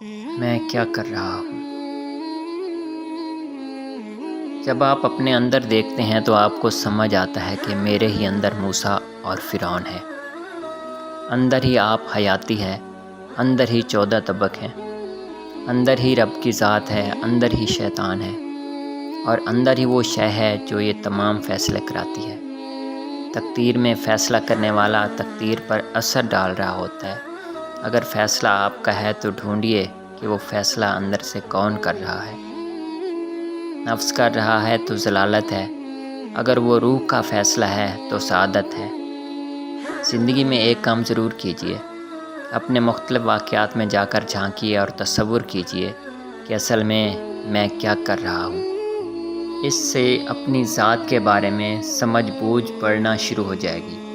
میں کیا کر رہا ہوں؟ جب آپ اپنے اندر دیکھتے ہیں تو آپ کو سمجھ آتا ہے کہ میرے ہی اندر موسیٰ اور فرعون ہے۔ اندر ہی آپ حیاتی ہے، اندر ہی 14 طبق ہیں، اندر ہی رب کی ذات ہے، اندر ہی شیطان ہے، اور اندر ہی وہ شے ہے جو یہ تمام فیصلے کراتی ہے۔ تقدیر میں فیصلہ کرنے والا تقدیر پر اثر ڈال رہا ہوتا ہے۔ اگر فیصلہ آپ کا ہے تو ڈھونڈیے کہ وہ فیصلہ اندر سے کون کر رہا ہے۔ نفس کر رہا ہے تو ضلالت ہے، اگر وہ روح کا فیصلہ ہے تو سعادت ہے۔ زندگی میں ایک کام ضرور کیجیے، اپنے مختلف واقعات میں جا کر جھانکیے اور تصور کیجیے کہ اصل میں کیا کر رہا ہوں۔ اس سے اپنی ذات کے بارے میں سمجھ بوجھ بڑھنا شروع ہو جائے گی۔